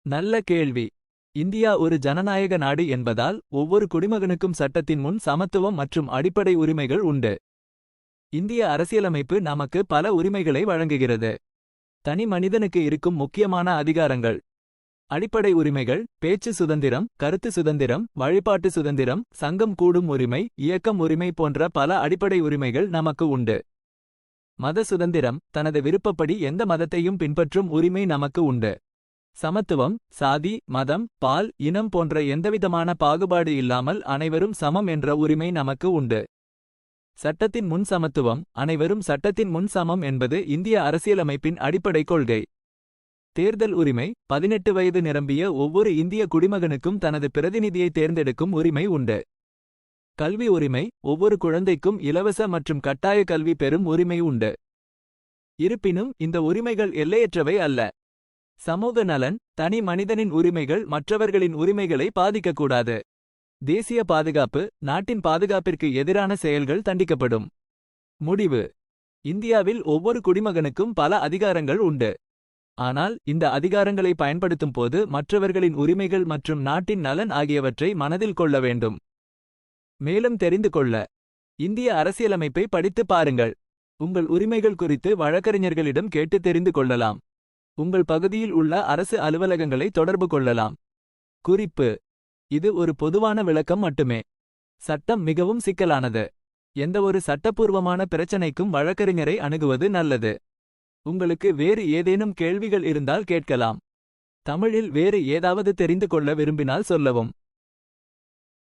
நல்ல கேள்வி. இந்தியா ஒரு ஜனநாயக நாடு என்பதால் ஒவ்வொரு குடிமகனுக்கும் சட்டத்தின் முன் சமத்துவம் மற்றும் அடிப்படை உரிமைகள் உண்டு. இந்திய அரசியலமைப்பு நமக்கு பல உரிமைகளை வழங்குகிறது. தனி மனிதனுக்கு இருக்கும் முக்கியமான அதிகாரங்கள்: அடிப்படை உரிமைகள், பேச்சு சுதந்திரம், கருத்து சுதந்திரம், வழிபாட்டு சுதந்திரம், சங்கம் கூடும் உரிமை, இயக்கம் உரிமை போன்ற பல அடிப்படை உரிமைகள் நமக்கு உண்டு. மத சுதந்திரம், தனது விருப்பப்படி எந்த மதத்தையும் பின்பற்றும் உரிமை நமக்கு உண்டு. சமத்துவம், சாதி, மதம், பால், இனம் போன்ற எந்தவிதமான பாகுபாடு இல்லாமல் அனைவரும் சமம் என்ற உரிமை நமக்கு உண்டு. சட்டத்தின் முன் சமத்துவம், அனைவரும் சட்டத்தின் முன் சமம் என்பது இந்திய அரசியலமைப்பின் அடிப்படை கொள்கை. தேர்தல் உரிமை, 18 வயது நிரம்பிய ஒவ்வொரு இந்திய குடிமகனுக்கும் தனது பிரதிநிதியை தேர்ந்தெடுக்கும் உரிமை உண்டு. கல்வி உரிமை, ஒவ்வொரு குழந்தைக்கும் இலவச மற்றும் கட்டாய கல்வி பெறும் உரிமை உண்டு. இருப்பினும் இந்த உரிமைகள் எல்லையற்றவை அல்ல. சமூக நலன், தனி மனிதனின் உரிமைகள் மற்றவர்களின் உரிமைகளை பாதிக்கக்கூடாது. தேசிய பாதுகாப்பு, நாட்டின் பாதுகாப்பிற்கு எதிரான செயல்கள் தண்டிக்கப்படும். முடிவு: இந்தியாவில் ஒவ்வொரு குடிமகனுக்கும் பல அதிகாரங்கள் உண்டு. ஆனால் இந்த அதிகாரங்களை பயன்படுத்தும் போது மற்றவர்களின் உரிமைகள் மற்றும் நாட்டின் நலன் ஆகியவற்றை மனதில் கொள்ள வேண்டும். மேலும் தெரிந்து கொள்ள இந்திய அரசியலமைப்பை படித்து பாருங்கள். உங்கள் உரிமைகள் குறித்து வழக்கறிஞர்களிடம் கேட்டு தெரிந்து கொள்ளலாம். உங்கள் பகுதியில் உள்ள அரசு அலுவலகங்களை தொடர்பு கொள்ளலாம். குறிப்பு: இது ஒரு பொதுவான விளக்கம் மட்டுமே. சட்டம் மிகவும் சிக்கலானது. எந்தவொரு சட்டப்பூர்வமான பிரச்சனைக்கும் வழக்கறிஞரை அணுகுவது நல்லது. உங்களுக்கு வேறு ஏதேனும் கேள்விகள் இருந்தால் கேட்கலாம். தமிழில் வேறு ஏதாவது தெரிந்து கொள்ள விரும்பினால் சொல்லவும்.